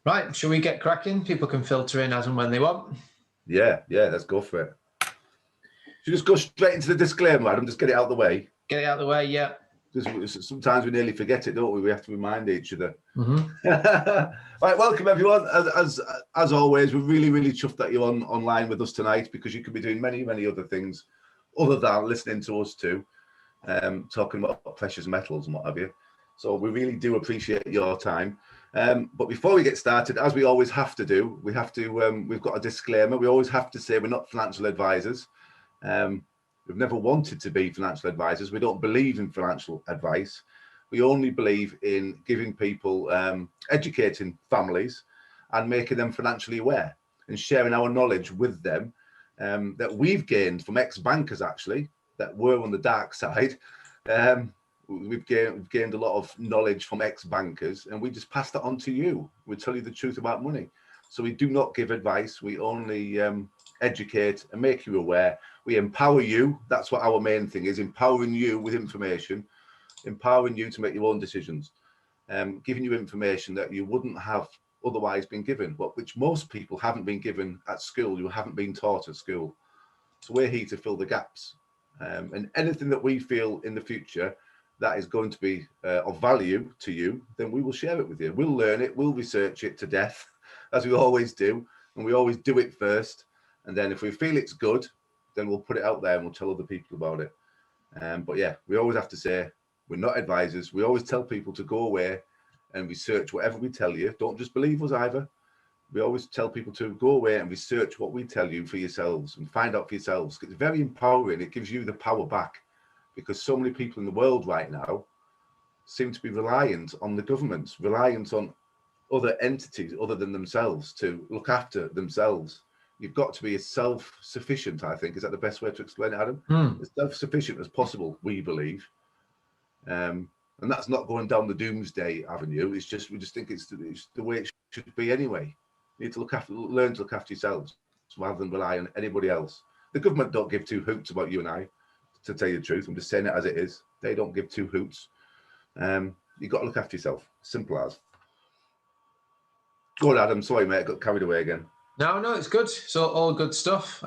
Right, shall we get cracking? People can filter in as and when they want. Yeah, let's go for it. Should we just go straight into the disclaimer, Adam? Just get it out of the way. Get it out of the way, yeah. Sometimes we nearly forget it, don't we? We have to remind each other. Mm-hmm. Right, welcome everyone. As always, we're really chuffed that you're online with us tonight, because you could be doing many other things other than listening to us too, talking about precious metals and what have you. So we really do appreciate your time. But before we get started, as we always have to do, we've got a disclaimer. We always have to say we're not financial advisors. We've never wanted to be financial advisors. We don't believe in financial advice. We only believe in giving people, educating families and making them financially aware and sharing our knowledge with them, that we've gained from ex-bankers, actually, that were on the dark side. We've gained a lot of knowledge from ex-bankers, and we just pass that on to you. We tell you the truth about money. So we do not give advice. We only educate and make you aware. We empower you. That's what our main thing is, empowering you with information, empowering you to make your own decisions, giving you information that you wouldn't have otherwise been given, but which most people haven't been given at school. You haven't been taught at school. So we're here to fill the gaps, and anything that we feel in the future that is going to be of value to you, then we will share it with you. We'll learn it, we'll research it to death, as we always do, and we always do it first. And then if we feel it's good, then we'll put it out there and we'll tell other people about it. But yeah, we always have to say, we're not advisors. We always tell people to go away and research whatever we tell you. Don't just believe us either. We always tell people to go away and research what we tell you for yourselves and find out for yourselves. It's very empowering. It gives you the power back, because so many people in the world right now seem to be reliant on the governments, reliant on other entities other than themselves to look after themselves. You've got to be as self-sufficient, I think. Is that the best way to explain it, Adam? As self-sufficient as possible, we believe. And that's not going down the doomsday avenue. It's just, we just think it's the way it should be anyway. You need to learn to look after yourselves rather than rely on anybody else. The government don't give two hoots about you and I, to tell you the truth. I'm just saying it as it is. They don't give two hoots. You've got to look after yourself. Simple as. Go on, Adam. Sorry, mate. I got carried away again. No, it's good. So all good stuff.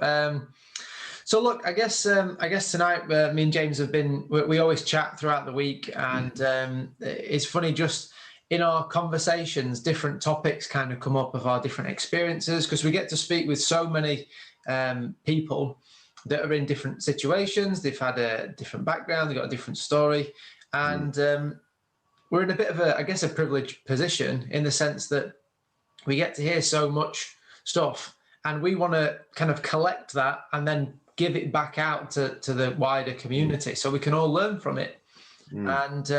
So look, I guess tonight me and James have been. We always chat throughout the week, and it's funny, just in our conversations, different topics kind of come up of our different experiences, because we get to speak with so many people that are in different situations. They've had a different background. They've got a different story, and we're in a bit of a privileged position in the sense that we get to hear so much stuff, and we want to kind of collect that and then give it back out to the wider community, so we can all learn from it, and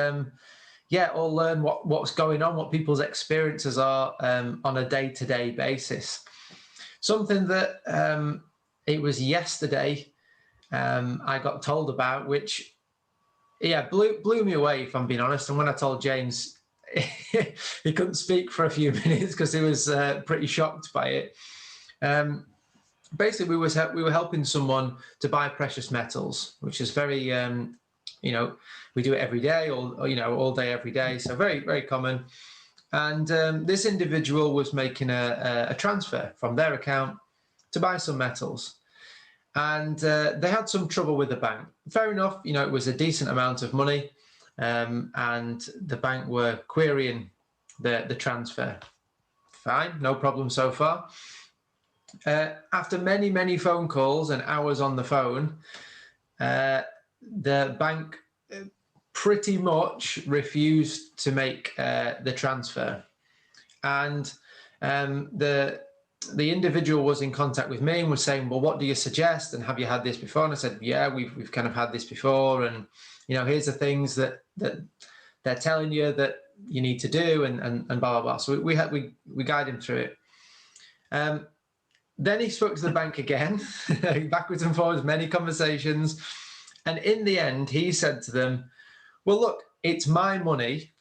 all learn what's going on, what people's experiences are on a day-to-day basis. Something that it was yesterday I got told about, which blew me away, if I'm being honest. And when I told James, he couldn't speak for a few minutes because he was pretty shocked by it. Basically, we were helping someone to buy precious metals, which is very, we do it every day, all day, every day. So very, very common. And this individual was making a transfer from their account to buy some metals. And they had some trouble with the bank. Fair enough, it was a decent amount of money. And the bank were querying the transfer. Fine, no problem so far. After many phone calls and hours on the phone, the bank pretty much refused to make the transfer. And the individual was in contact with me and was saying, well, what do you suggest? And have you had this before? And I said, yeah, we've kind of had this before. And here's the things that they're telling you that you need to do, and blah blah blah. So we guide him through it. Then he spoke to the bank again, backwards and forwards, many conversations, and in the end, he said to them, "Well, look, it's my money.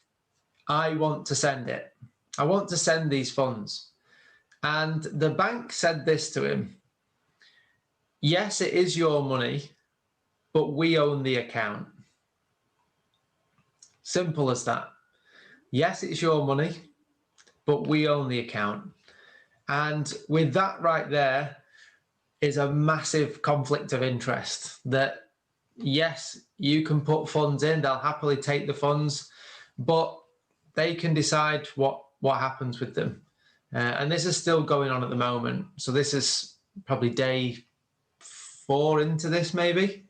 I want to send it. I want to send these funds." And the bank said this to him: "Yes, it is your money, but we own the account." Simple as that. Yes, it's your money, but we own the account. And with that right there is a massive conflict of interest that, yes, you can put funds in, they'll happily take the funds, but they can decide what happens with them. And this is still going on at the moment. So this is probably day 4 into this, maybe.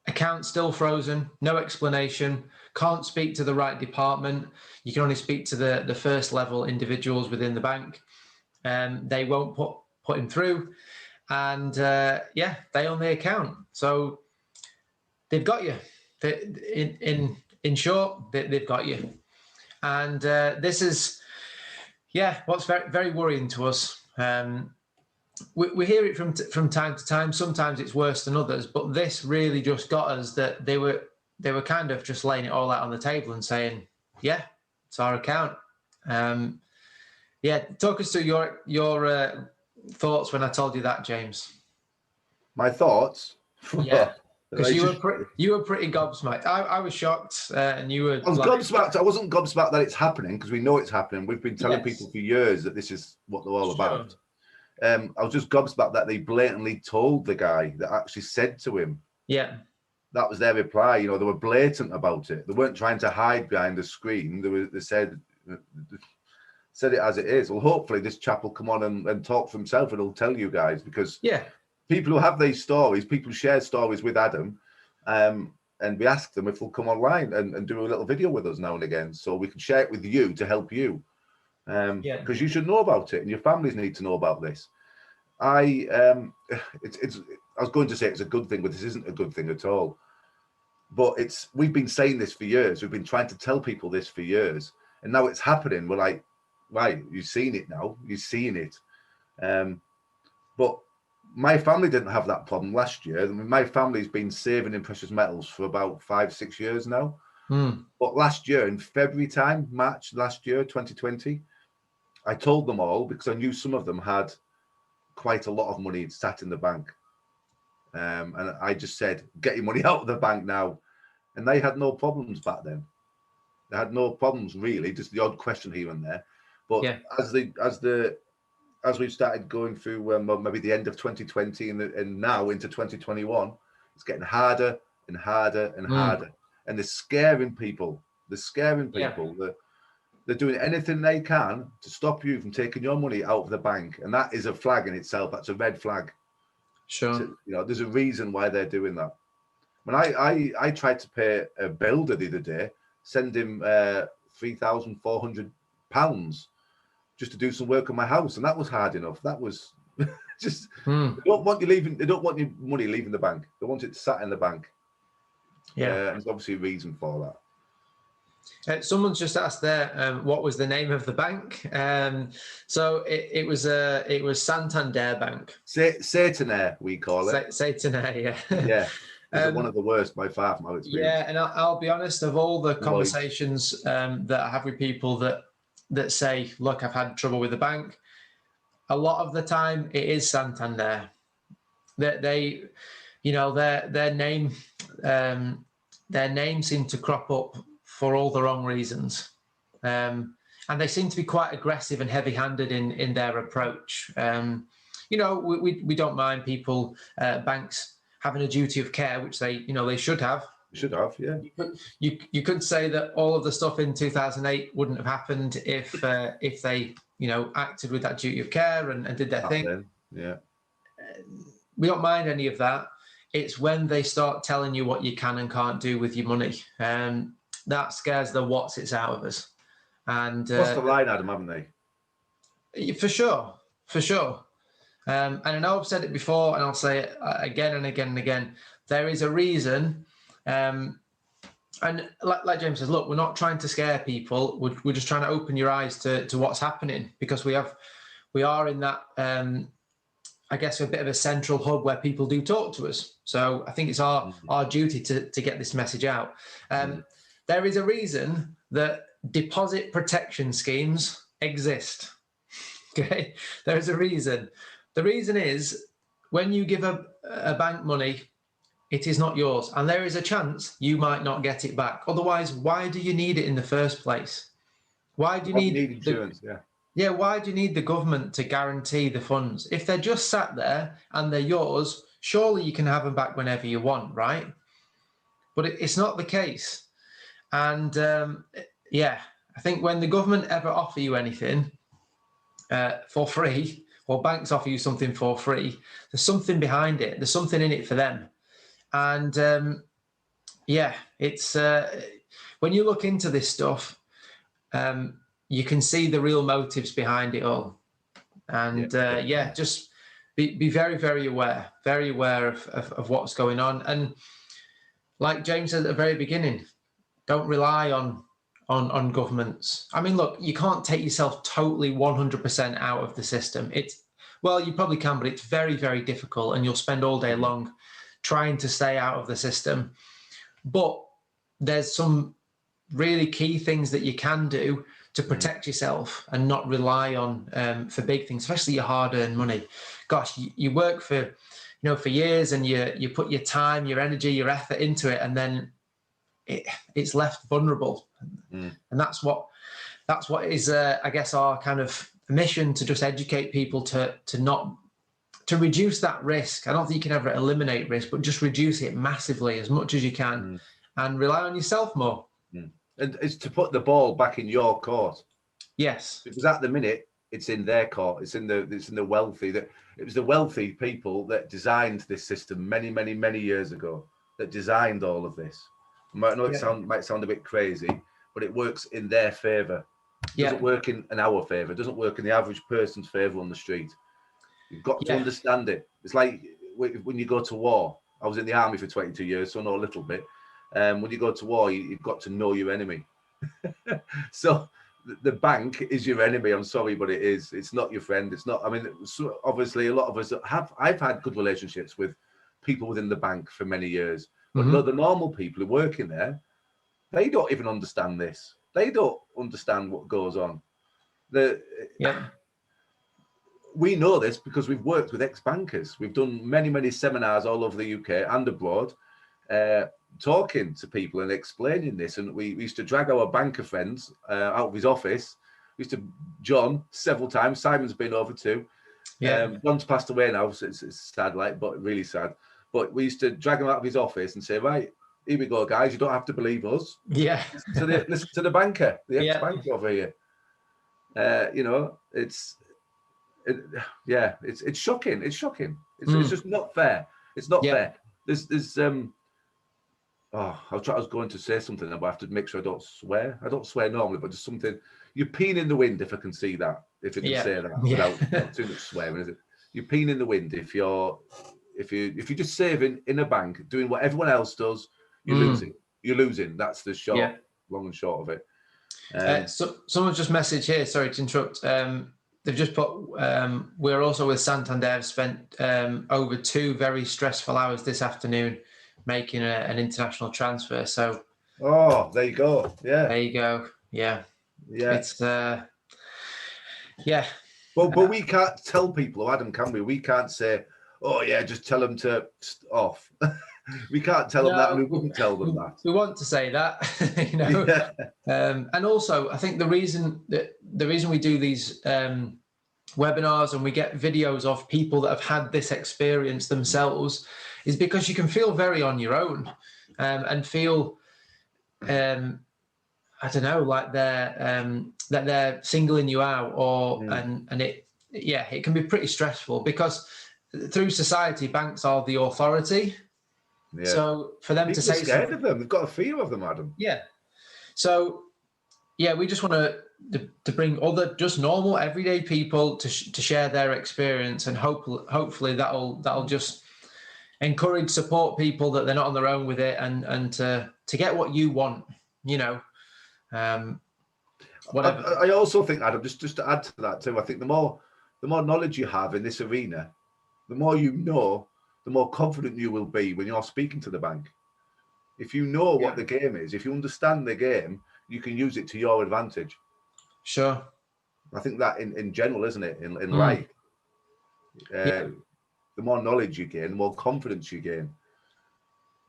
Account still frozen, no explanation, can't speak to the right department. You can only speak to the first level individuals within the bank. They won't put him through. And they own the account. So they've got you. In short, they've got you. And this is, what's very, very worrying to us. We hear it from time to time. Sometimes it's worse than others, but this really just got us that they were kind of just laying it all out on the table and saying, yeah, it's our account. Talk us through your thoughts when I told you that, James. My thoughts? Yeah. Because you were pretty gobsmacked. I was shocked, and you were. I was gobsmacked. I wasn't gobsmacked that it's happening, because we know it's happening. We've been telling people for years that this is what they're all about. I was just gobsmacked that they blatantly told the guy, that actually said to him. Yeah. That was their reply. You know, they were blatant about it. They weren't trying to hide behind the screen. They said it as it is. Well, hopefully this chap will come on and talk for himself, and he'll tell you guys, because people who have these stories, people share stories with Adam, and we ask them if they'll come online and do a little video with us now and again, so we can share it with you to help you. Because you should know about it, and your families need to know about this. I was going to say it's a good thing, but this isn't a good thing at all. But we've been saying this for years. We've been trying to tell people this for years, and now it's happening. We're like, right, you've seen it now. You've seen it. But my family didn't have that problem last year. I mean, my family's been saving in precious metals for about 5-6 years now. But last year, in February time, March last year, 2020, I told them all, because I knew some of them had quite a lot of money sat in the bank. And I just said, get your money out of the bank now. And they had no problems back then. They had no problems, really, just the odd question here and there. But as we've started going through maybe the end of 2020 and now into 2021, it's getting harder and harder and harder. And they're scaring people. They're doing anything they can to stop you from taking your money out of the bank. And that is a flag in itself. That's a red flag. Sure. So, you know, there's a reason why they're doing that. When I tried to pay a builder the other day, send him £3,400 just to do some work on my house. And that was hard enough. That was just, they don't want your money leaving the bank. They want it sat in the bank. Yeah. And there's obviously a reason for that. Someone's just asked there, what was the name of the bank? So it was Santander Bank. Santander, we call it. Santander, yeah. Yeah. One of the worst by far from our experience. Yeah, and I'll be honest, of all the conversations that I have with people that say, look, I've had trouble with the bank, a lot of the time it is Santander. They you know, their name seemed to crop up for all the wrong reasons. And they seem to be quite aggressive and heavy-handed in their approach. You know, we don't mind people, banks having a duty of care, which they should have. Should have, yeah. You could say that all of the stuff in 2008 wouldn't have happened if they, you know, acted with that duty of care and did their thing. Then, yeah. We don't mind any of that. It's when they start telling you what you can and can't do with your money. That scares the what's-its out of us. And crossed the line, Adam, haven't they? For sure. And I know I've said it before, and I'll say it again and again and again. There is a reason. And like James says, look, we're not trying to scare people. We're just trying to open your eyes to what's happening, because we are in that, I guess, a bit of a central hub where people do talk to us. So I think it's our duty to get this message out. There is a reason that deposit protection schemes exist. Okay, there is a reason. The reason is when you give a bank money, it is not yours, and there is a chance you might not get it back. Otherwise, why do you need it in the first place? Why do you Why do you need need insurance? yeah, why do you need the government to guarantee the funds? If they're just sat there and they're yours, surely you can have them back whenever you want, right? But it's not the case. And yeah, I think when the government ever offer you anything for free, or banks offer you something for free, there's something behind it. There's something in it for them. And yeah, it's when you look into this stuff, you can see the real motives behind it all. And yeah, just be very, very aware of what's going on. And like James said at the very beginning, don't rely on governments. I mean, look, you can't take yourself totally 100% out of the system. Well, you probably can, but it's very, very difficult, and you'll spend all day long trying to stay out of the system. But there's some really key things that you can do to protect yourself and not rely on for big things, especially your hard-earned money. Gosh, you work for years, and you put your time, your energy, your effort into it, and then it's left vulnerable. And that's what is I guess our kind of mission, to just educate people to reduce that risk. I don't think you can ever eliminate risk, but just reduce it massively as much as you can, and rely on yourself more. And it's to put the ball back in your court. Yes, because at the minute it's in their court. It's in the wealthy. That it was the wealthy people that designed this system many years ago, that designed all of this. I know it might sound a bit crazy, but it works in their favor. It doesn't work in our favor. It doesn't work in the average person's favor on the street. You've got to understand it. It's like when you go to war. I was in the army for 22 years, so I know a little bit. When you go to war, you've got to know your enemy. So the bank is your enemy. I'm sorry, but it is. It's not your friend. It's not. I mean, obviously, a lot of us have. I've had good relationships with people within the bank for many years, but the normal people who work in there, they don't even understand this. They don't understand what goes on. We know this because we've worked with ex-bankers. We've done many seminars all over the UK and abroad, talking to people and explaining this. And we used to drag our banker friends out of his office. We used to, John, several times. Simon's been over too. John's passed away now, so it's sad, like, but really sad. But we used to drag him out of his office and say, right, here we go, guys. You don't have to believe us. Yeah. Listen to the banker, the ex-banker over here. It's shocking. It's shocking. It's just not fair. It's not fair. There's I was going to say something, but I have to make sure I don't swear. I don't swear normally, but just something. You're peeing in the wind, if I can see that. If I can say that without not too much swearing, is it? You're peeing in the wind if you're just saving in a bank, doing what everyone else does. You're losing. You're losing. That's the short, long and short of it. So someone's just messaged here. Sorry to interrupt. They've just put, we're also with Santander. I've spent over 2 very stressful hours this afternoon making an international transfer. So, there you go. Yeah, there you go. Yeah. It's But we can't tell people, Adam, can we? We can't say, oh yeah, just tell them to off. We can't tell them that, and we wouldn't tell them that. We want to say that, and also, I think the reason we do these webinars and we get videos of people that have had this experience themselves is because you can feel very on your own, and feel, I don't know, like that they're singling you out, or and it can be pretty stressful, because through society, banks are the authority. Yeah. So for them people to say are scared of them, they've got a fear of them, Adam. Yeah. So we just want to bring other just normal everyday people to share their experience, and hopefully that'll just encourage, support people that they're not on their own with it, and to get what you want, whatever. I also think, Adam, just to add to that too, I think the more knowledge you have in this arena, the more you know, the more confident you will be when you're speaking to the bank. If you know what the game is, if you understand the game, you can use it to your advantage. Sure. I think that in general, isn't it? In life, the more knowledge you gain, the more confidence you gain.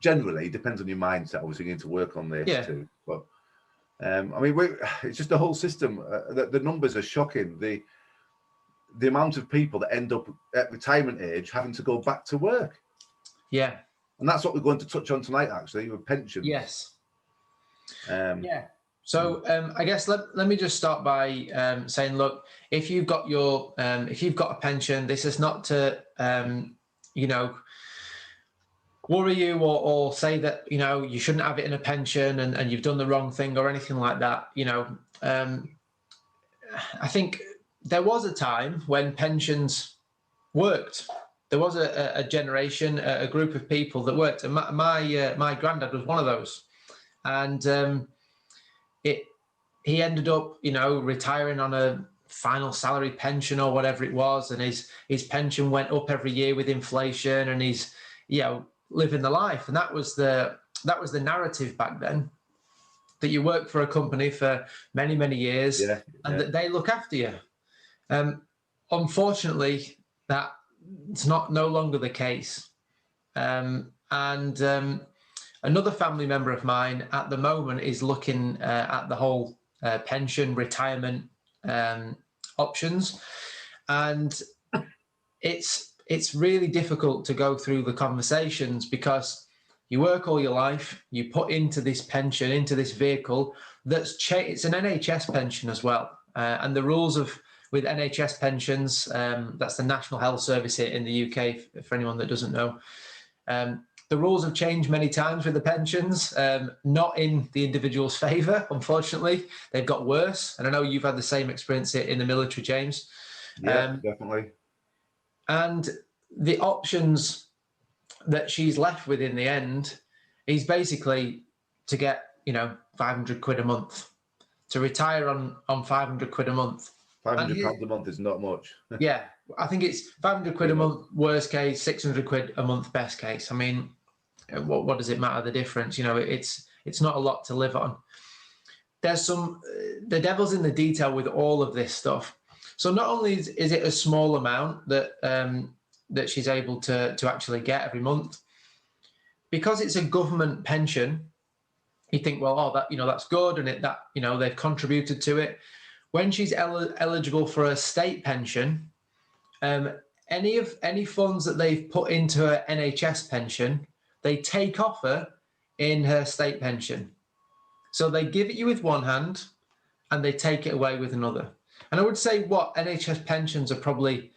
Generally, it depends on your mindset. Obviously, you need to work on this too. But I mean, it's just the whole system. The numbers are shocking. The amount of people that end up at retirement age having to go back to work. Yeah. And that's what we're going to touch on tonight, actually, with pensions. Yes. So I guess let me just start by saying, look, if you've got a pension, this is not to worry you or say that you shouldn't have it in a pension and you've done the wrong thing or anything like that. I think there was a time when pensions worked. There was a generation, a group of people that worked, and my granddad was one of those, and he ended up, retiring on a final salary pension or whatever it was, and his pension went up every year with inflation, and he's, living the life. And that was the narrative back then, that you work for a company for many, many years, and that they look after you. Unfortunately, that's no longer the case. Another family member of mine at the moment is looking at the whole pension retirement options, and it's really difficult to go through the conversations, because you work all your life, you put into this pension, into this vehicle it's an NHS pension as well, and the rules with NHS pensions, that's the National Health Service here in the UK, for anyone that doesn't know. The rules have changed many times with the pensions, not in the individual's favour, unfortunately. They've got worse. And I know you've had the same experience in the military, James. Yeah, definitely. And the options that she's left with in the end is basically to get, 500 quid a month, to retire on 500 quid a month. £500 a month is not much. Yeah, I think it's 500 quid a month, worst case, 600 quid a month, best case. I mean, what does it matter, the difference? It's not a lot to live on. There's the devil's in the detail with all of this stuff. So not only is it a small amount that she's able to actually get every month, because it's a government pension, you think, well, that's good, and they've contributed to it. When she's eligible for a state pension, any funds that they've put into her NHS pension, they take off her in her state pension. So they give it you with one hand and they take it away with another. And I would say NHS pensions are probably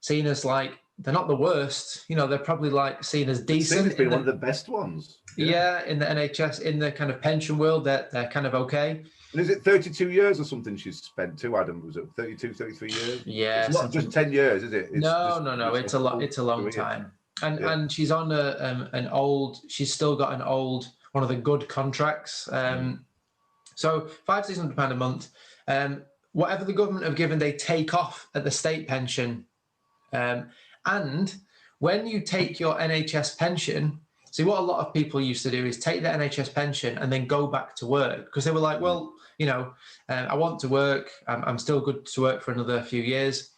seen as they're not the worst. They're probably seen as decent. It's been one of the best ones. Yeah, in the NHS, in the kind of pension world, they're kind of okay. And is it 32 years or something she's spent too, Adam? Was it 32, 33 years? Yeah. It's not just 10 years, is it? No. It's a lot. It's a long time. And she's on she's still got one of the good contracts. So £500-600 a month. Whatever the government have given, they take off at the state pension. And when you take your NHS pension, see, what a lot of people used to do is take the NHS pension and then go back to work, because they were like, well, I want to work. I'm still good to work for another few years.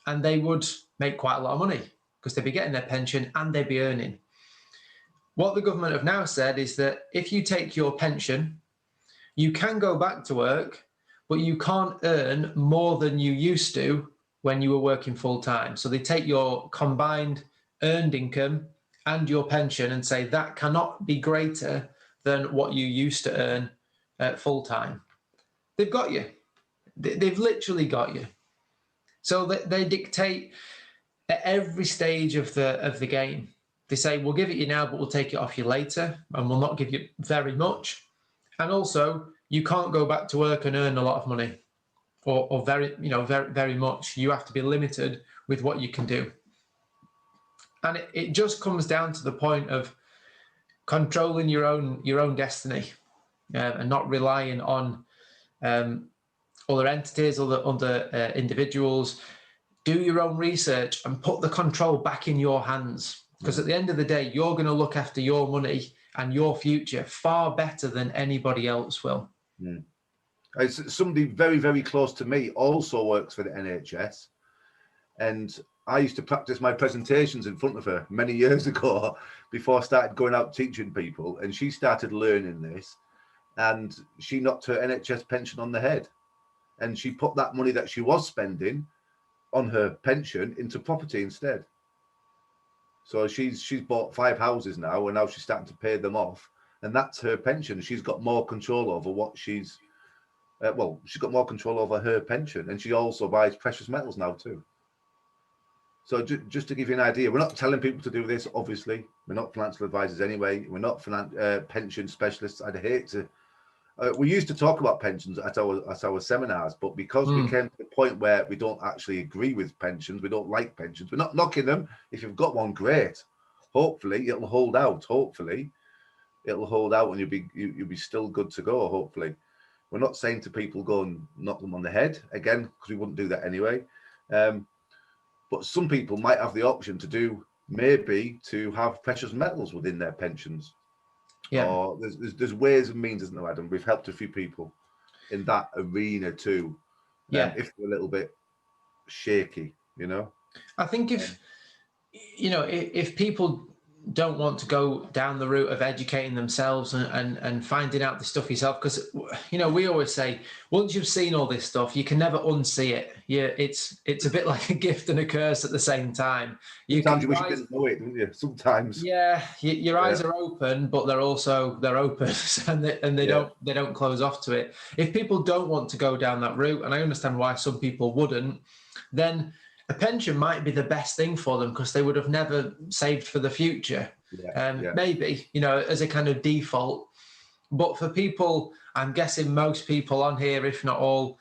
And they would make quite a lot of money because they'd be getting their pension and they'd be earning. What the government have now said is that if you take your pension, you can go back to work, but you can't earn more than you used to when you were working full time. So they take your combined earned income and your pension and say that cannot be greater than what you used to earn full time. They've got you. They've literally got you. So they dictate at every stage of the game. They say, we'll give it you now, but we'll take it off you later, and we'll not give you very much. And also, you can't go back to work and earn a lot of money, or very, very, very much. You have to be limited with what you can do. And it just comes down to the point of controlling your own destiny, and not relying on other entities, other individuals. Do your own research and put the control back in your hands. Because at the end of the day, you're going to look after your money and your future far better than anybody else will. Somebody very, very close to me also works for the NHS. And I used to practice my presentations in front of her many years ago before I started going out teaching people. And she started learning this. and she knocked her NHS pension on the head, and she put that money that she was spending on her pension into property instead. So she's bought 5 houses now, and now she's starting to pay them off, and that's her pension. She's got more control over what she's she's got more control over her pension, and she also buys precious metals now too. So just to give you an idea, we're not telling people to do this. Obviously, we're not financial advisors anyway. We're not pension specialists. I'd hate to. We used to talk about pensions at our seminars, but because we came to the point where we don't actually agree with pensions, we don't like pensions. We're not knocking them. If you've got one, great. Hopefully, it'll hold out. Hopefully, it'll hold out, and you'll be still good to go. Hopefully, we're not saying to people go and knock them on the head again, because we wouldn't do that anyway. But some people might have the option to have precious metals within their pensions. Yeah. Or there's ways and means, isn't there, Adam? We've helped a few people in that arena too. Yeah. If they're a little bit shaky, I think if people don't want to go down the route of educating themselves and finding out the stuff yourself, because we always say once you've seen all this stuff, you can never unsee it. It's a bit like a gift and a curse at the same time. Sometimes you wish you didn't know it, don't you? Sometimes. Yeah, your eyes are open, but they're open, and they don't close off to it. If people don't want to go down that route, and I understand why some people wouldn't, then a pension might be the best thing for them, because they would have never saved for the future. Maybe, as a kind of default. But for people, I'm guessing most people on here, if not all,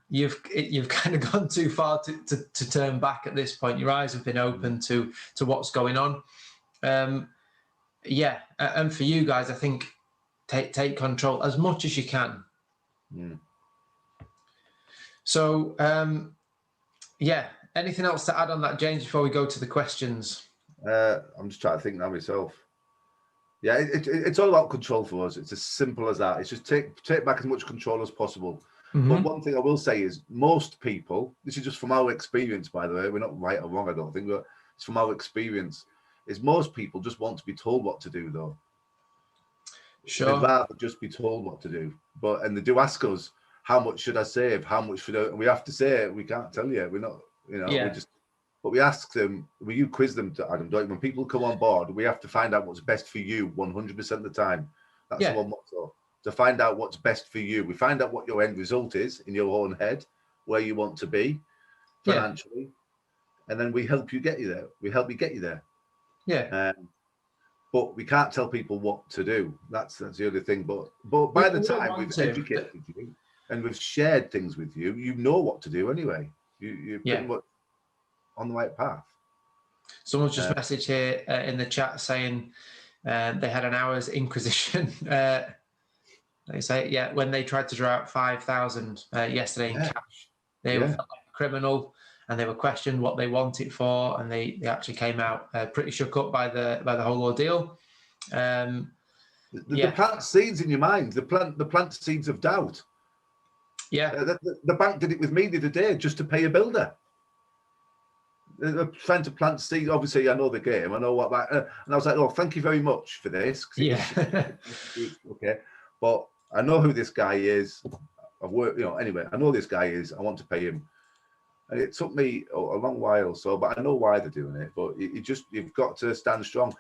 you've kind of gone too far to turn back at this point. Your eyes have been open to what's going on. And for you guys, I think take control as much as you can. So, anything else to add on that, James, before we go to the questions? I'm just trying to think now myself. Yeah, it's all about control for us. It's as simple as that. It's just take back as much control as possible. But one thing I will say is most people, this is just from our experience, by the way, we're not right or wrong, I don't think, but it's from our experience, is most people just want to be told what to do, though. Sure. They'd rather just be told what to do. And they do ask us, how much should I save? How much should I? And we have to say, we can't tell you. We're not, but we ask them, you quiz them, Adam, don't you? When people come on board, we have to find out what's best for you 100% of the time. That's the one motto. To find out what's best for you. We find out what your end result is in your own head, where you want to be financially, and then we help you get you there. We help you get you there. Yeah. But we can't tell people what to do. That's the other thing. But by the time we've educated you and we've shared things with you, you know what to do anyway. You're pretty much on the right path. Someone's just messaged here in the chat saying they had an hour's inquisition. They say, when they tried to draw out 5,000 yesterday in cash, they felt like a criminal, and they were questioned what they want it for, and they actually came out pretty shook up by the whole ordeal. The plant seeds in your mind, the plant seeds of doubt. Yeah, the bank did it with me the other day just to pay a builder. They're trying to plant seeds. Obviously, I know the game. I know what that. And I was like, "Oh, thank you very much for this." Yeah. Okay, but I know who this guy is. I've worked, anyway. I know this guy is. I want to pay him, and it took me a long while. So, but I know why they're doing it. But you've got to stand strong.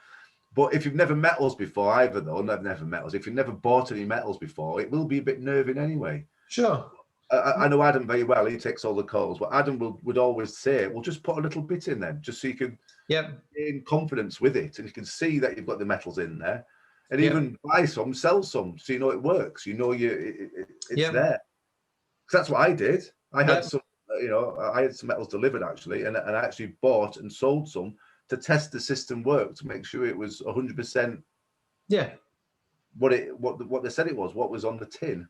But if you've never met us before, either though, never met us. If you've never bought any metals before, it will be a bit nerving anyway. Sure. I know Adam very well. He takes all the calls, but Adam would always say, "Well, just put a little bit in then, just so you can gain confidence with it, and you can see that you've got the metals in there, and even buy some, sell some, so you know it works. You know it's there." Because that's what I did. I had some, I had some metals delivered actually, and I actually bought and sold some to test the system worked, to make sure it was 100%. Yeah. What they said it was, what was on the tin.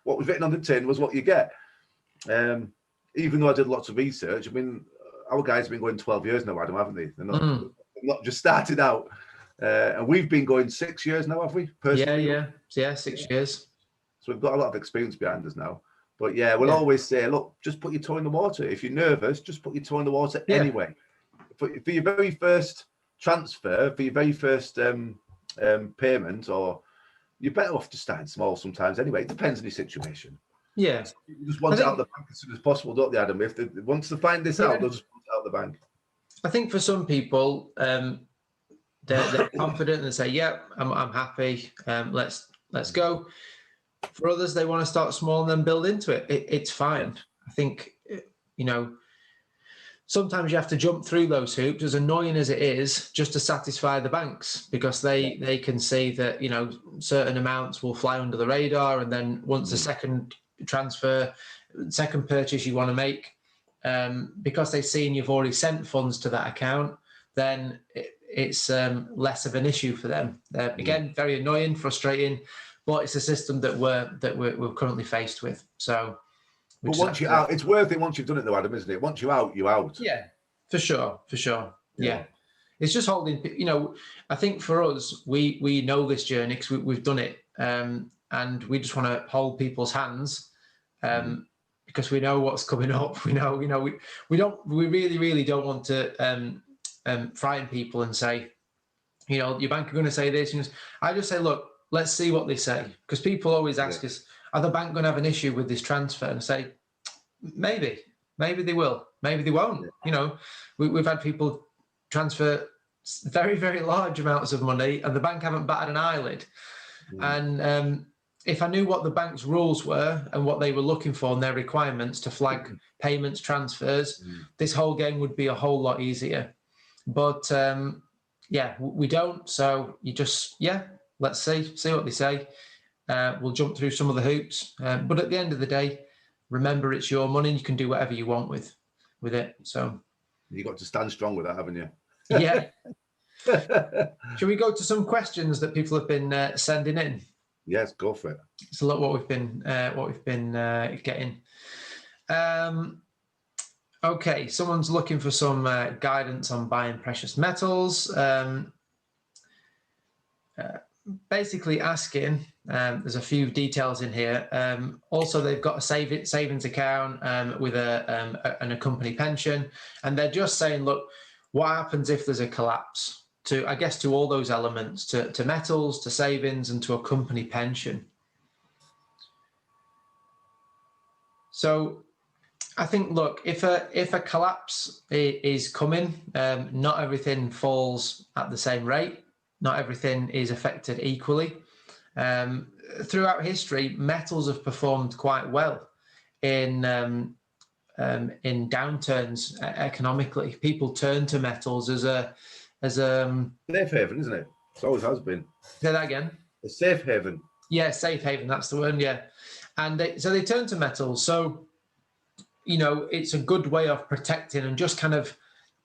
What was written on the tin was what you get. Even though I did lots of research, I mean, our guys have been going 12 years now, Adam, haven't they? They're not just started out. And we've been going 6 years now, have we? Personally? Yeah, 6 years. So we've got a lot of experience behind us now. But we'll always say, look, just put your toe in the water. If you're nervous, just put your toe in the water anyway. For your very first transfer, for your very first payment, or you're better off to starting small sometimes anyway. It depends on your situation. Yeah. You just want it out of the bank as soon as possible, don't they, Adam? If they once they find this out, they'll just want it out of the bank. I think for some people, they're confident and they say, "Yeah, I'm happy. Let's go." For others, they want to start small and then build into it. It's fine. I think, sometimes you have to jump through those hoops, as annoying as it is, just to satisfy the banks, because they can see that, certain amounts will fly under the radar. And then once the second purchase you want to make, because they've seen you've already sent funds to that account, then it's less of an issue for them. Again, very annoying, frustrating, but it's a system that we're currently faced with. So, but once you're out, it's worth it. Once you've done it, though, Adam, isn't it? Once you're out, you're out. Yeah, for sure. Yeah. It's just holding. I think for us, we know this journey because we've done it, and we just want to hold people's hands, because we know what's coming up. We really don't want to frighten people and say, your bank are going to say this. I just say, look, let's see what they say, because people always ask us, are the bank going to have an issue with this transfer? And I say, maybe they will, maybe they won't. We've had people transfer very, very large amounts of money and the bank haven't batted an eyelid. And if I knew what the bank's rules were and what they were looking for and their requirements to flag payments, transfers, this whole game would be a whole lot easier. But we don't. So you just, let's see what they say. We'll jump through some of the hoops. But at the end of the day, remember, it's your money and you can do whatever you want with it. So you've got to stand strong with that, haven't you? Yeah. Shall we go to some questions that people have been sending in? Yes, go for it. It's a lot what we've been getting. Okay, someone's looking for some guidance on buying precious metals. Basically asking, there's a few details in here. Also, they've got a savings account with a company pension, and they're just saying, look, what happens if there's a collapse to all those elements, to metals, to savings, and to a company pension? So I think, look, if a collapse is coming, not everything falls at the same rate. Not everything is affected equally. Throughout history, metals have performed quite well in downturns economically. People turn to metals as a safe haven, isn't it? It always has been. Say that again. A safe haven. Yeah, safe haven. That's the word. Yeah, and so they turn to metals. So it's a good way of protecting and just kind of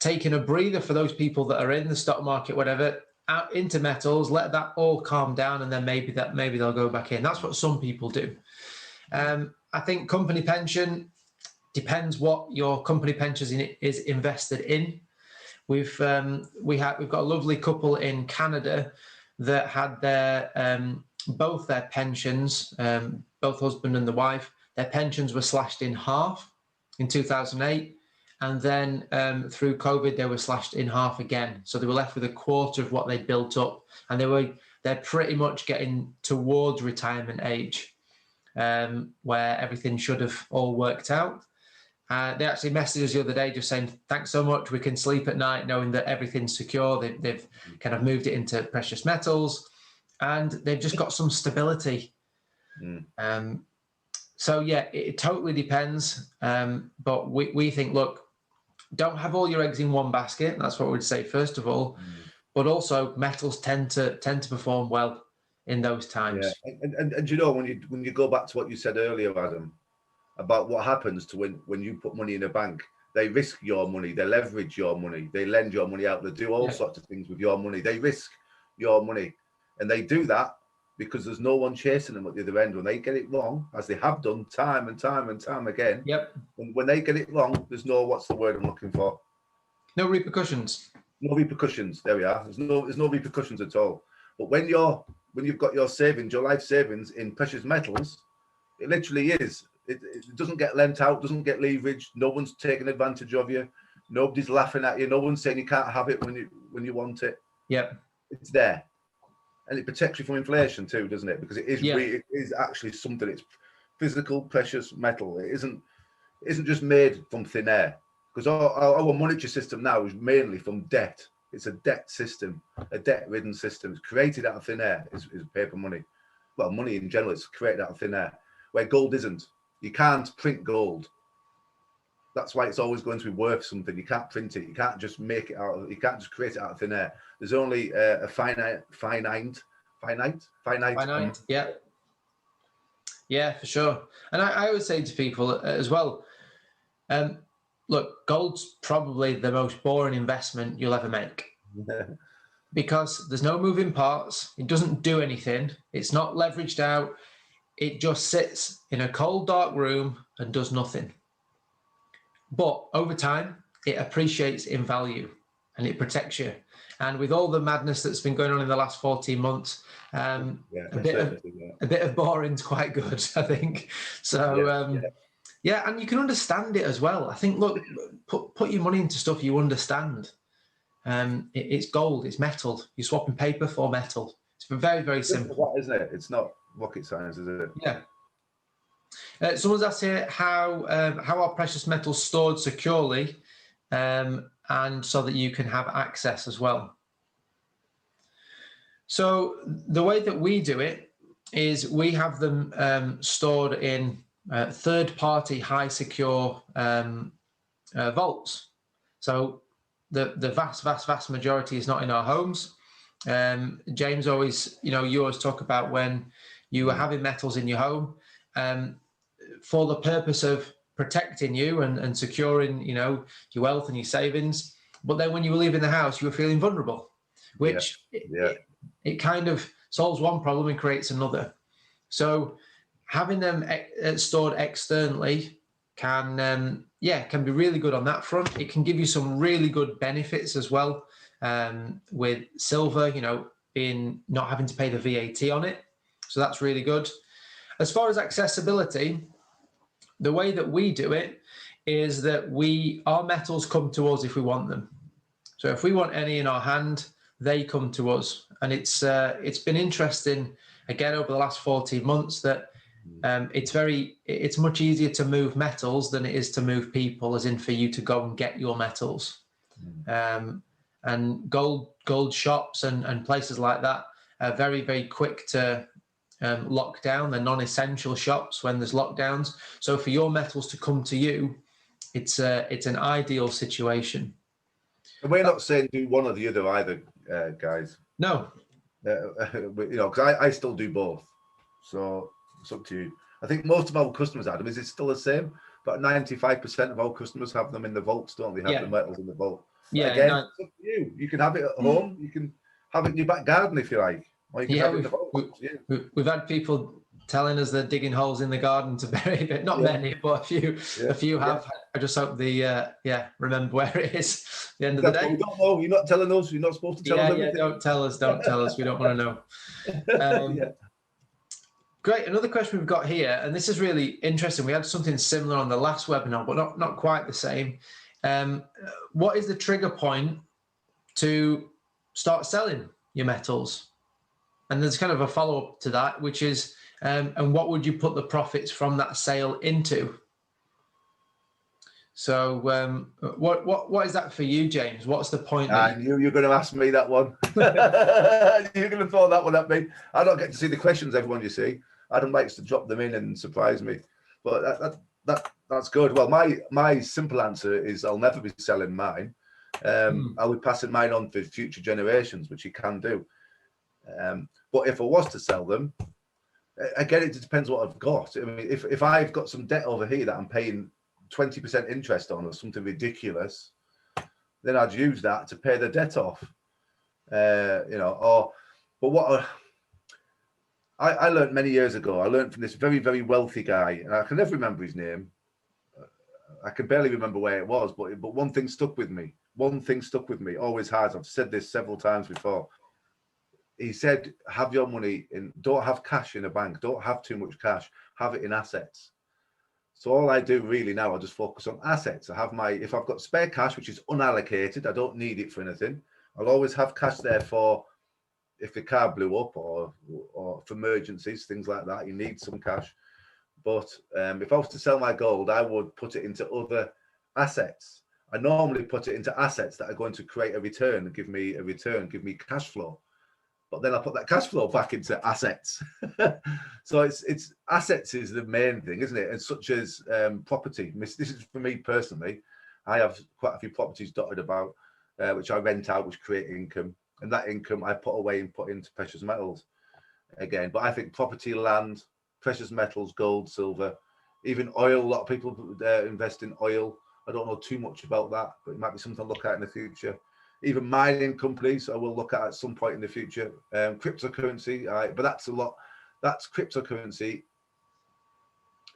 taking a breather for those people that are in the stock market, whatever, out into metals, let that all calm down, and then maybe they'll go back in. That's what some people do. I think company pension depends what your company pension is invested in. We've got a lovely couple in Canada that had their both their pensions, both husband and the wife, their pensions were slashed in half in 2008. And then through COVID, they were slashed in half again. So they were left with a quarter of what they'd built up. And they're pretty much getting towards retirement age, where everything should have all worked out. They actually messaged us the other day just saying, thanks so much. We can sleep at night knowing that everything's secure. They've kind of moved it into precious metals and they've just got some stability. So, yeah, it totally depends. But we think, look, don't have all your eggs in one basket. That's what we'd say first of all. But also, metals tend to perform well in those times. Yeah. And when you go back to what you said earlier, Adam, about what happens to when you put money in a bank, they risk your money, they leverage your money, they lend your money out, they do all sorts of things with your money. They risk your money, and they do that because there's no one chasing them at the other end. When they get it wrong, as they have done time and time again, when they get it wrong, there's no, what's the word I'm looking for? No repercussions. No repercussions. There we are. There's no repercussions at all. But when you've got your savings, your life savings in precious metals, it literally is. It doesn't get lent out, doesn't get leveraged. No one's taking advantage of you. Nobody's laughing at you. No one's saying you can't have it when you want it. Yep. It's there. and it protects you from inflation too, doesn't it? Because it is it is actually something. It's physical, precious metal. It isn't just made from thin air. Because our monetary system now is mainly from debt. It's a debt system, a debt-ridden system. It's created out of thin air. Is paper money. Well, money in general is created out of thin air. Where gold isn't. You can't print gold. That's why it's always going to be worth something. You can't print it. You can't just make it out. You can't just create it out of thin air. There's only a finite. Yeah, for sure. And I always say to people as well, look, gold's probably the most boring investment you'll ever make. Because there's no moving parts. It doesn't do anything. It's not leveraged out. It just sits in a cold, dark room and does nothing. But over time, it appreciates in value and it protects you. And with all the madness that's been going on in the last 14 months, a bit of boring's quite good, I think. So, and you can understand it as well. I think, look, put your money into stuff you understand. It's gold, it's metal. You're swapping paper for metal. It's very, very simple. Isn't it? It's not rocket science, is it? Yeah. Someone's asked here how are precious metals stored securely, and so that you can have access as well. So the way that we do it is we have them stored in third-party, high secure vaults. So the vast majority is not in our homes. James always, you always talk about when you were having metals in your home. For the purpose of protecting you and securing, your wealth and your savings. But then when you were leaving the house, you were feeling vulnerable, which it kind of solves one problem and creates another. So having them stored externally can be really good on that front. It can give you some really good benefits as well, with silver, being not having to pay the VAT on it. So that's really good. As far as accessibility, the way that we do it is that our metals come to us if we want them. So if we want any in our hand, they come to us. And it's been interesting, again, over the last 14 months that it's much easier to move metals than it is to move people, as in for you to go and get your metals. And gold shops and places like that are very, very quick to lock down. They're non-essential shops when there's lockdowns. So for your metals to come to you, it's an ideal situation. And we're not saying do one or the other either, guys. No. Because I still do both. So it's up to you. I think most of our customers, Adam, is it still the same? But 95% of our customers have them in the vaults, don't they? Have the metals in the vault. Yeah. Again, it's up to you. You can have it at home. You can have it in your back garden if you like. Or you can have it in the vault. We've had people telling us they're digging holes in the garden to bury it. Not many, but a few have. I just hope remember where it is at the end of the day. We don't know. You're not telling us. You're not supposed to tell us everything. Don't tell us. We don't want to know. Great. Another question we've got here, and this is really interesting. We had something similar on the last webinar, but not quite the same. What is the trigger point to start selling your metals? And there's kind of a follow-up to that, which is, and what would you put the profits from that sale into? So what is that for you, James? What's the point? I knew you were going to ask me that one. You're going to throw that one at me. I don't get to see the questions, everyone, you see. Adam likes to drop them in and surprise me. But that's good. Well, my simple answer is I'll never be selling mine. I'll be passing mine on for future generations, which you can do. But if I was to sell them, again, it depends what I've got. I mean, if I've got some debt over here that I'm paying 20% interest on or something ridiculous, then I'd use that to pay the debt off. I learned many years ago, I learned from this very, very wealthy guy, and I can never remember his name. I can barely remember where it was, but one thing stuck with me. One thing stuck with me, always has. I've said this several times before. He said, have your money in, don't have cash in a bank. Don't have too much cash. Have it in assets. So all I do really now, I just focus on assets. I have if I've got spare cash, which is unallocated, I don't need it for anything. I'll always have cash there for if the car blew up or for emergencies, things like that, you need some cash. But if I was to sell my gold, I would put it into other assets. I normally put it into assets that are going to create a return and give me a return, give me cash flow. But then I put that cash flow back into assets. So it's assets is the main thing, isn't it? And such as property. This is for me personally. I have quite a few properties dotted about, which I rent out, which create income. And that income I put away and put into precious metals again. But I think property, land, precious metals, gold, silver, even oil. A lot of people invest in oil. I don't know too much about that, but it might be something to look at in the future. Even mining companies I will look at some point in the future. Cryptocurrency, but that's a lot. That's cryptocurrency.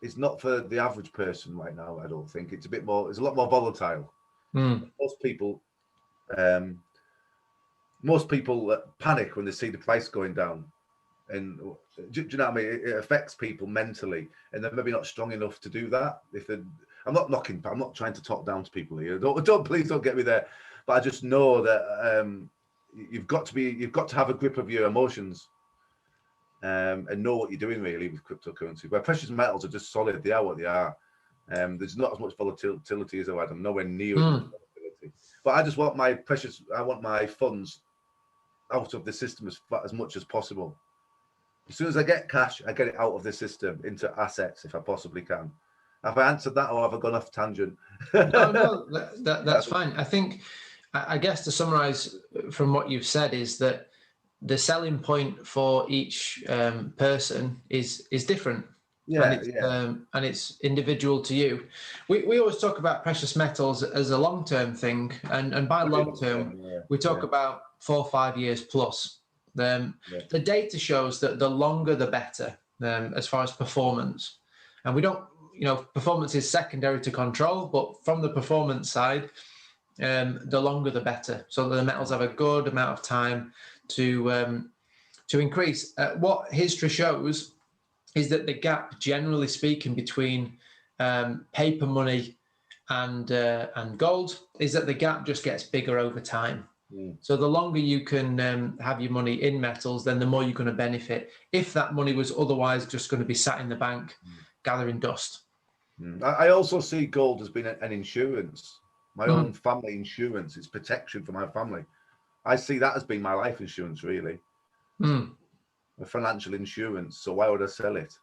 It's not for the average person right now. I don't think it's a bit more. It's a lot more volatile. Most people panic when they see the price going down, and do you know what I mean? It affects people mentally, and they're maybe not strong enough to do that. I'm not trying to talk down to people here. Please don't get me there. But I just know that you've got to have a grip of your emotions and know what you're doing really with cryptocurrency. Where precious metals are just solid, they are what they are. There's not as much volatility as I had. I'm nowhere near as much volatility. But I just want my funds out of the system as much as possible. As soon as I get cash, I get it out of the system into assets if I possibly can. Have I answered that, or have I gone off tangent? No, that's fine. I guess to summarize from what you've said is that the selling point for each person is different. Yeah, and it's individual to you. We always talk about precious metals as a long-term thing, and by long-term, we talk about 4 or 5 years plus. The data shows that the longer the better as far as performance. And we don't, performance is secondary to control, but from the performance side, the longer the better. So the metals have a good amount of time to increase. What history shows is that the gap, generally speaking, between paper money and gold is that the gap just gets bigger over time. So the longer you can have your money in metals, then the more you're going to benefit. If that money was otherwise just going to be sat in the bank, gathering dust. I also see gold as being an insurance, my own family insurance. It's protection for my family. I see that as being my life insurance, really. A financial insurance. So why would I sell it?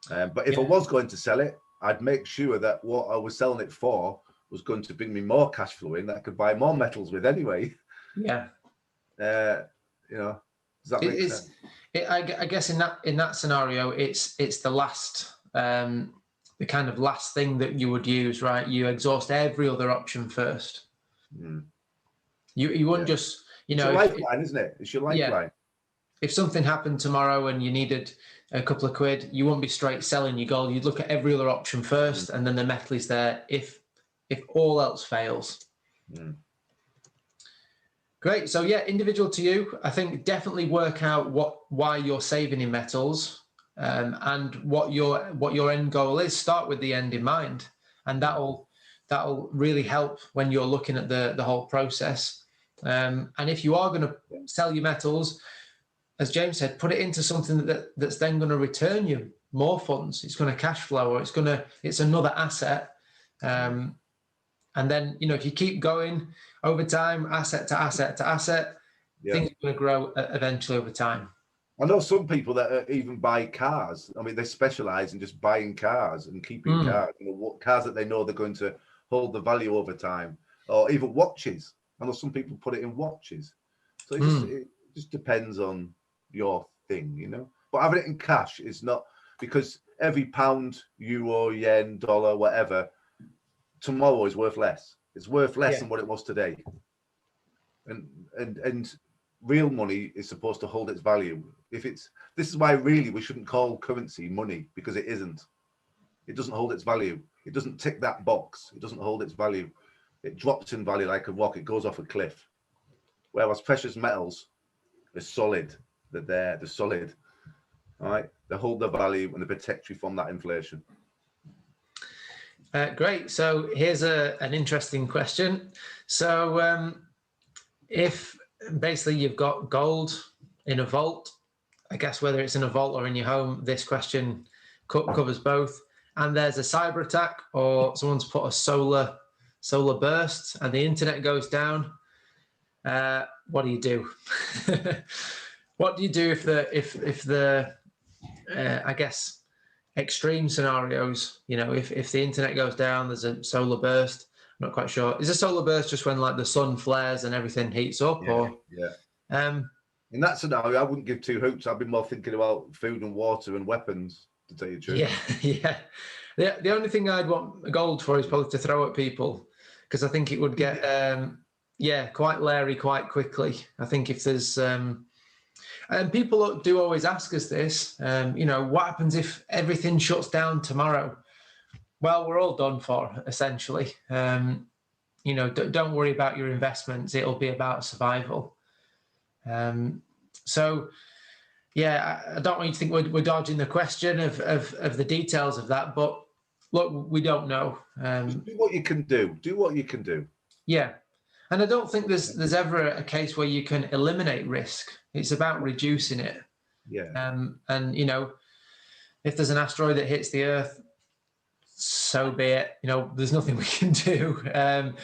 But if I was going to sell it, I'd make sure that what I was selling it for was going to bring me more cash flow in that I could buy more metals with anyway. Yeah. Does that make sense? I guess in that scenario, it's the last, the kind of last thing that you would use, right? You exhaust every other option first. You wouldn't just, It's your lifeline, isn't it? It's your lifeline. Yeah. If something happened tomorrow and you needed a couple of quid, you wouldn't be straight selling your gold. You'd look at every other option first, and then the metal is there if all else fails. Great. So individual to you. I think definitely work out why you're saving in metals, and what your end goal is. Start with the end in mind, and that'll really help when you're looking at the whole process. And if you are going to sell your metals, as James said, put it into something that's then going to return you more funds. It's going to cash flow, or it's another asset. And then, if you keep going over time, asset to asset to asset, things are going to grow eventually over time. I know some people that even buy cars. I mean, they specialize in just buying cars and keeping cars. Cars that they know they're going to hold the value over time, or even watches. I know some people put it in watches. So it just depends on your thing, But having it in cash is not, because every pound, euro, yen, dollar, whatever, tomorrow is worth less. It's worth less than what it was today. And real money is supposed to hold its value. This is why really we shouldn't call currency money, because it isn't. It doesn't hold its value. It doesn't tick that box. It doesn't hold its value. It drops in value like a rock. It goes off a cliff. Whereas precious metals are solid. They're solid. All right. They hold their value and they protect you from that inflation. Great. So here's an interesting question. So if basically you've got gold in a vault. I guess whether it's in a vault or in your home, this question covers both. And there's a cyber attack, or someone's put a solar burst, and the internet goes down. What do you do? What do you do if the I guess extreme scenarios? If the internet goes down, there's a solar burst. I'm not quite sure. Is a solar burst just when like the sun flares and everything heats up, or? In that scenario, I wouldn't give two hoots. I'd be more thinking about food and water and weapons, to tell you the truth. Yeah. The only thing I'd want gold for is probably to throw at people, because I think it would get quite leery quite quickly. I think if there's and people do always ask us this, what happens if everything shuts down tomorrow? Well, we're all done for, essentially. Don't worry about your investments. It'll be about survival. So, I don't want you to think we're dodging the question of the details of that, but look, we don't know. Just do what you can do. Do what you can do. Yeah. And I don't think there's ever a case where you can eliminate risk. It's about reducing it. Yeah. And, if there's an asteroid that hits the Earth, so be it. There's nothing we can do. And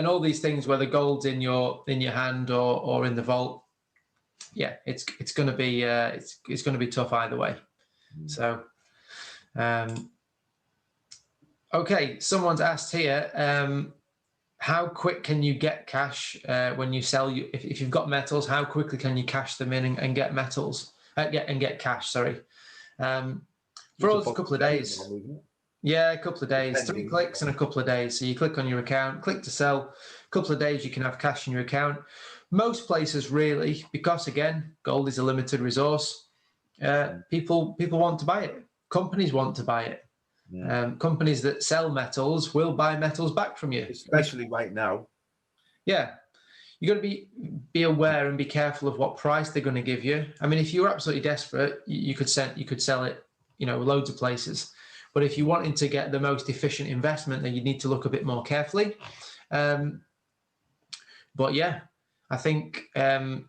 all these things, whether gold's in your hand or in the vault, it's going to be it's going to be tough either way. So, okay, someone's asked here, how quick can you get cash when you sell? If you've got metals, how quickly can you cash them in and get metals? Get cash. Sorry. For us, a couple of days. Yeah, a couple of days. 3 clicks in a couple of days. So you click on your account, click to sell. A couple of days, you can have cash in your account. Most places, really, because again, gold is a limited resource. People want to buy it. Companies want to buy it. Yeah. Companies that sell metals will buy metals back from you, especially right now. Yeah, you got to be aware and be careful of what price they're going to give you. I mean, if you were absolutely desperate, you could sell it, loads of places. But if you wanted to get the most efficient investment, then you need to look a bit more carefully. But yeah, I think again,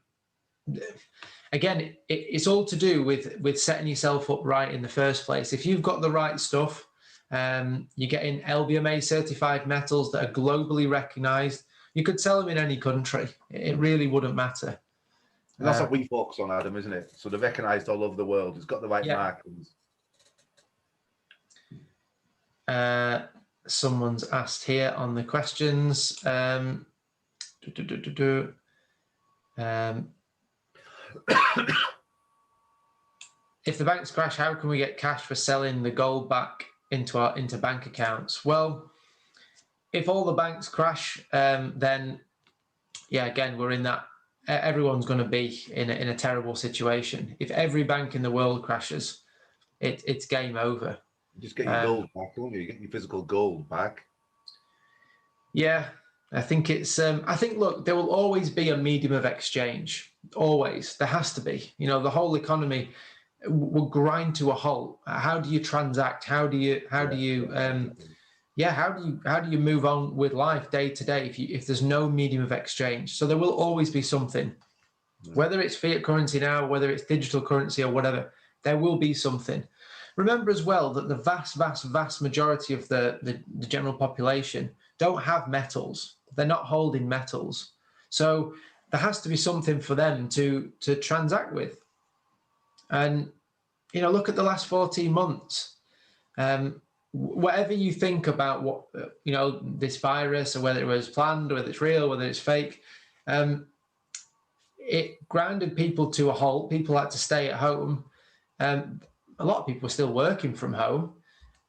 it's all to do with setting yourself up right in the first place. If you've got the right stuff, you're getting LBMA certified metals that are globally recognized, you could sell them in any country. It really wouldn't matter. And that's what we focus on, Adam, isn't it? So they're recognized all over the world. It's got the right markings. Someone's asked here on the questions. If the banks crash, how can we get cash for selling the gold back into bank accounts? Well, if all the banks crash, then again, we're in that. Everyone's going to be in a terrible situation. If every bank in the world crashes, it's game over. You just get your gold back, don't you? You get your physical gold back. Yeah, I think it's. Look, there will always be a medium of exchange. Always, there has to be. The whole economy will grind to a halt. How do you transact? How do you move on with life day to day if there's no medium of exchange? So there will always be something, whether it's fiat currency now, whether it's digital currency or whatever. There will be something. Remember as well that the vast majority of the general population don't have metals. They're not holding metals. So there has to be something for them to transact with. And, look at the last 14 months. Whatever you think about what, this virus, or whether it was planned, whether it's real, whether it's fake, it grounded people to a halt. People had to stay at home. A lot of people were still working from home,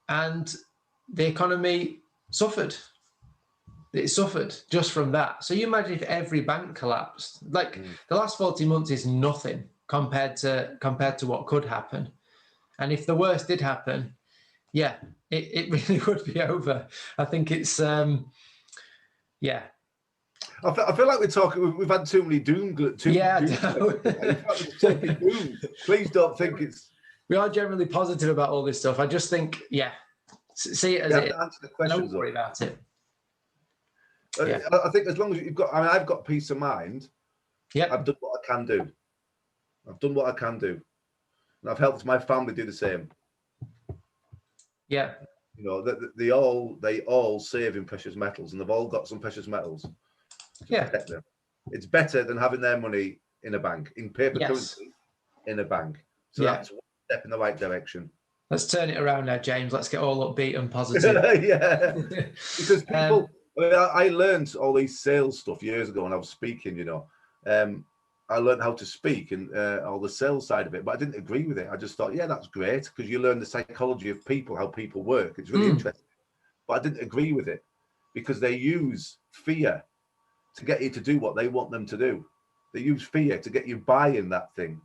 and the economy suffered. It suffered just from that. So you imagine if every bank collapsed. The last 14 months is nothing compared to what could happen. And if the worst did happen, it really would be over. I think it's I feel like we're talking. We've had too many doom. Please don't think it's. We are generally positive about all this stuff. I just think, see it as it. Answer the questions. Don't worry about it. Yeah. I think as long as you've got, I mean, I've got peace of mind. Yeah. I've done what I can do. I've done what I can do, and I've helped my family do the same. Yeah. You know, they all save in precious metals, and they've all got some precious metals to protect them. It's better than having their money in a bank, in paper currency, in a bank. So that's one step in the right direction. Let's turn it around now, James. Let's get all upbeat and positive. Yeah, because people, I learned all these sales stuff years ago when I was speaking. You know, I learned how to speak and all the sales side of it, but I didn't agree with it. I just thought, yeah, that's great because you learn the psychology of people, how people work. It's really interesting. But I didn't agree with it because they use fear to get you to do what they want them to do. They use fear to get you buying that thing,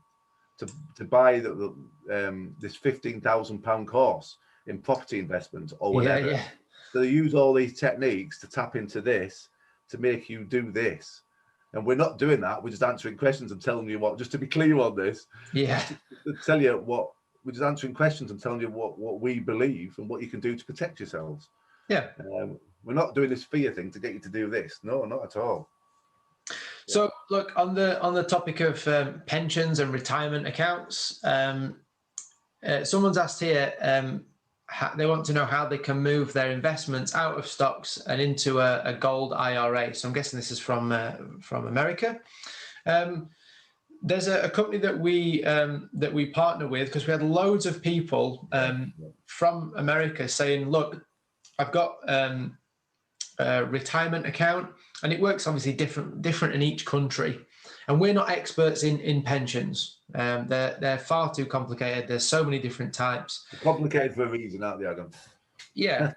to buy this £15,000 course in property investment or whatever. Yeah. So they use all these techniques to tap into this to make you do this. And we're not doing that. We're just answering questions and telling you what, just to be clear on this. Yeah. To tell you what, we're just answering questions and telling you what we believe and what you can do to protect yourselves. Yeah. We're not doing this fear thing to get you to do this. No, not at all. So look, on the topic of pensions and retirement accounts, someone's asked here, they want to know how they can move their investments out of stocks and into a gold IRA. So I'm guessing this is from America. There's a company that we partner with because we had loads of people from America saying, look, I've got a retirement account, and it works obviously different in each country. And we're not experts in pensions. They're far too complicated. There's so many different types. They're complicated for a reason, aren't they, Adam? Yeah.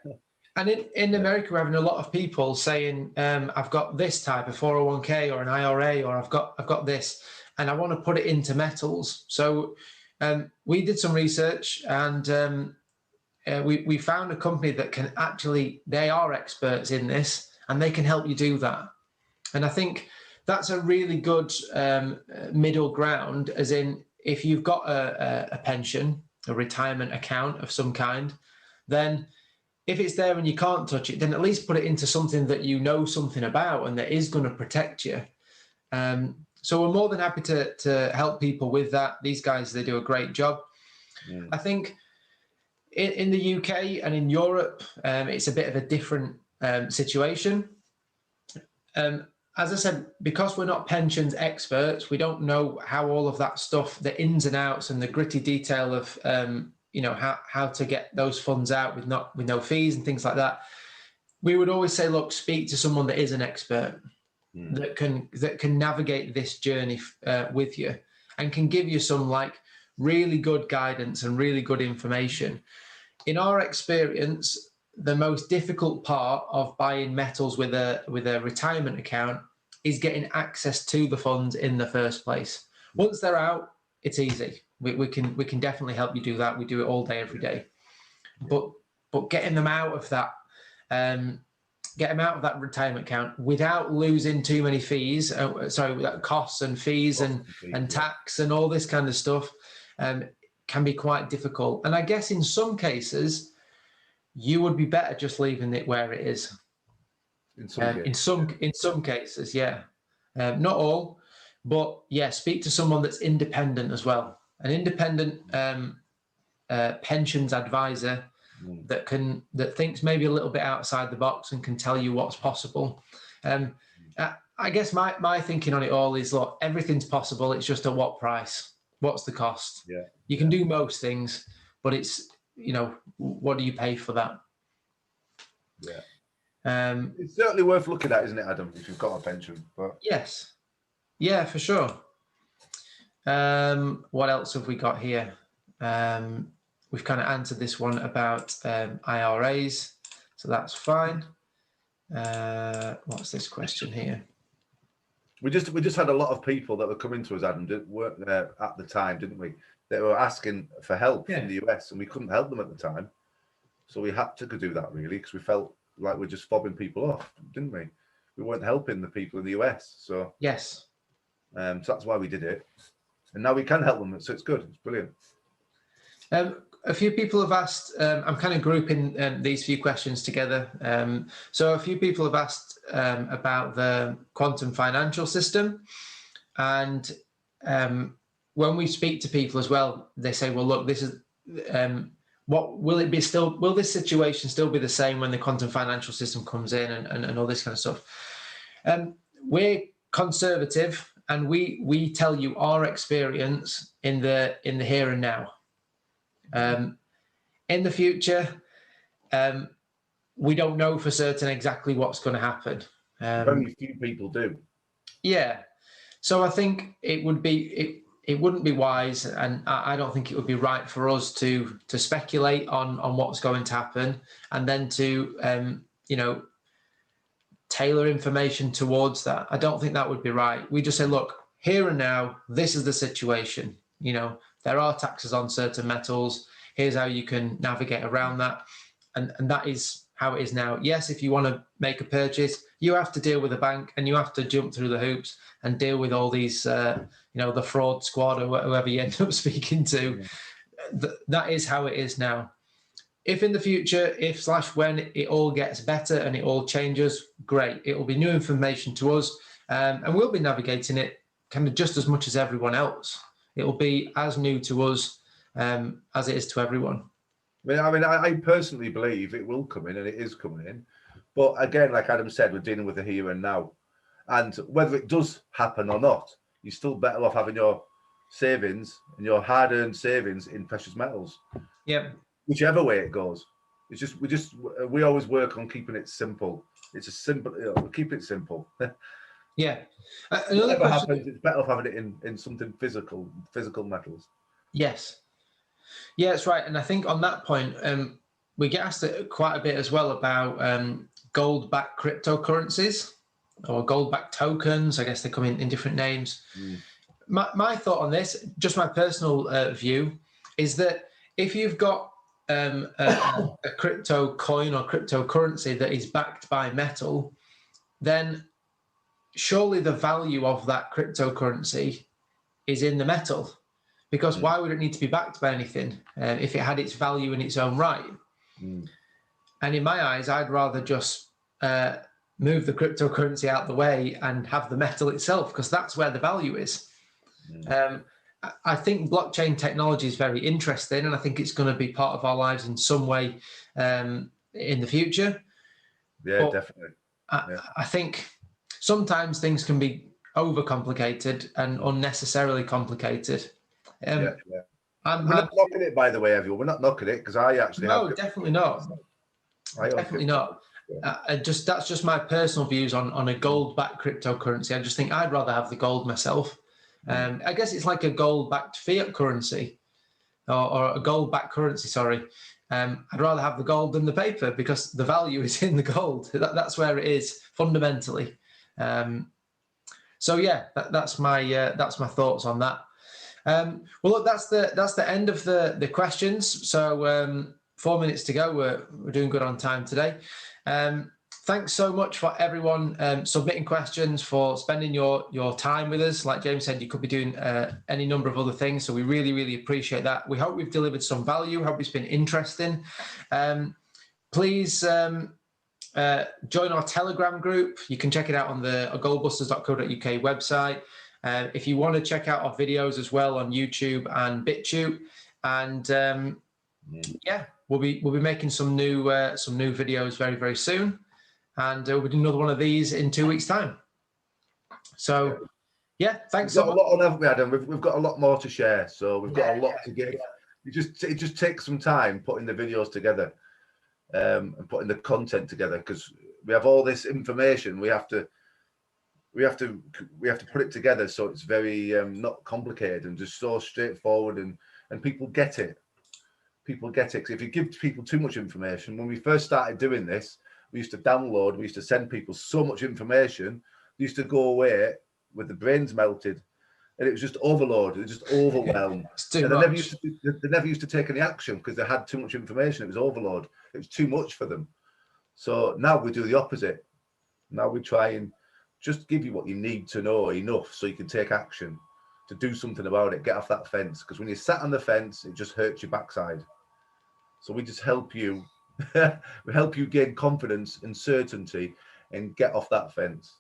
And in America, we're having a lot of people saying, I've got this type of 401k or an IRA, or I've got this, and I want to put it into metals. So we did some research, and we found a company that can actually, they are experts in this, and they can help you do that. And I think that's a really good middle ground, as in, if you've got a pension, a retirement account of some kind, then if it's there and you can't touch it, then at least put it into something that you know something about and that is going to protect you. So we're more than happy to help people with that. These guys, they do a great job. I think in the UK and in Europe, it's a bit of a different situation. As I said, because we're not pensions experts, we don't know how all of that stuff, the ins and outs and the gritty detail of how to get those funds out with no fees and things like that. We would always say, look, speak to someone that is an expert, that can navigate this journey with you and can give you some really good guidance and really good information. In our experience, the most difficult part of buying metals with a retirement account is getting access to the funds in the first place. Once they're out, it's easy. We can definitely help you do that. We do it all day, every day. But getting them out of that, get them out of that retirement account without losing too many fees. Without costs and fees and tax and all this kind of stuff, can be quite difficult. And I guess in some cases, you would be better just leaving it where it is. In some cases, yeah. Not all, but yeah, speak to someone that's independent as well. An independent pensions advisor that thinks maybe a little bit outside the box and can tell you what's possible. I guess my thinking on it all is, look, everything's possible. It's just at what price? What's the cost? Yeah. You can do most things, but it's, what do you pay for that? Yeah. It's certainly worth looking at, isn't it, Adam, if you've got a pension? But yes. Yeah, for sure. What else have we got here? We've kind of answered this one about IRAs, so that's fine. What's this question here? We just had a lot of people that were coming to us, Adam, that weren't there at the time, didn't we? They were asking for help from the US, and we couldn't help them at the time. So we had to do that, really, because we felt like we're just fobbing people off, didn't we? We weren't helping the people in the US. So yes. So that's why we did it. And now we can help them. So it's good. It's brilliant. a few people have asked, I'm kind of grouping these few questions together. So a few people have asked about the quantum financial system. And when we speak to people as well, they say, well, look, this is, what will it be still, will this situation still be the same when the quantum financial system comes in and all this kind of stuff? We're conservative, and we tell you our experience in the here and now. In the future, we don't know for certain exactly what's going to happen. Very few people do. Yeah. So I think it would be it wouldn't be wise, and I don't think it would be right for us to speculate on what's going to happen, and then to tailor information towards that. I don't think that would be right. We just say, look, here and now, this is the situation. There are taxes on certain metals. Here's how you can navigate around that. And that is how it is now. Yes, if you want to make a purchase, you have to deal with a bank, and you have to jump through the hoops and deal with all these, the fraud squad or whoever you end up speaking to. Yeah. That is how it is now. If in the future, when it all gets better and it all changes, great. It will be new information to us, and we'll be navigating it kind of just as much as everyone else. It will be as new to us as it is to everyone. I personally believe it will come in, and it is coming in. But again, like Adam said, we're dealing with the here and now. And whether it does happen or not, you're still better off having your savings and your hard-earned savings in precious metals. Yep. Whichever way it goes. It's just we always work on keeping it simple. It's a simple. We keep it simple. Yeah. Whatever happens, it's better off having it in something physical metals. Yes. Yeah, that's right. And I think on that point, we get asked quite a bit as well about gold-backed cryptocurrencies or gold-backed tokens. I guess they come in different names. My thought on this, just my personal view, is that if you've got a crypto coin or cryptocurrency that is backed by metal, then surely the value of that cryptocurrency is in the metal, because why would it need to be backed by anything if it had its value in its own right? And in my eyes, I'd rather just move the cryptocurrency out the way and have the metal itself, because that's where the value is. I think blockchain technology is very interesting, and I think it's going to be part of our lives in some way in the future. Yeah, but definitely. I think sometimes things can be overcomplicated and unnecessarily complicated. We're not knocking it, by the way, everyone. We're not knocking it, because I actually have. No, definitely not. Definitely not. That's just my personal views on a gold-backed cryptocurrency. I just think I'd rather have the gold myself. I guess it's like a gold-backed fiat currency, or a gold-backed currency, sorry. I'd rather have the gold than the paper, because the value is in the gold. That's where it is fundamentally. So yeah, that's my thoughts on that. Well, look, that's the end of the questions. So 4 minutes to go. We're doing good on time today. Thanks so much for everyone submitting questions, for spending your time with us. Like James said, you could be doing any number of other things, so we really, really appreciate that. We hope we've delivered some value. Hope it's been interesting. Please join our Telegram group. You can check it out on the goldbusters.co.uk website. If you want to check out our videos as well on YouTube and BitChute, and we'll be making some new videos very, very soon. And we'll do another one of these in 2 weeks' time. So, thanks so much. We've got a lot on, haven't we, Adam? We've got a lot more to share, so we've got a lot to give. It just takes some time putting the videos together and putting the content together, because we have all this information. We have to put it together so it's very not complicated and just so straightforward, and people get it. People get it. 'Cause if you give people too much information, when we first started doing this, we used to send people so much information, they used to go away with the brains melted, and it was just overload. It was just overwhelmed. They never used to take any action because they had too much information. It was overload. It was too much for them. So now we do the opposite. Now we try and just give you what you need to know enough so you can take action to do something about it. Get off that fence, because when you're sat on the fence, it just hurts your backside. So we just help you, we help you gain confidence and certainty and get off that fence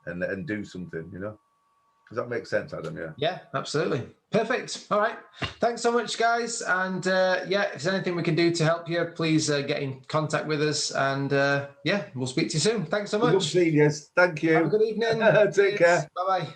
and do something, you know. Does that make sense, Adam? Yeah. Yeah, absolutely. Perfect. All right. Thanks so much, guys. And yeah, if there's anything we can do to help you, please get in contact with us. And yeah, we'll speak to you soon. Thanks so much. Good seeing you. Thank you. Have a good evening. Take care. Bye-bye.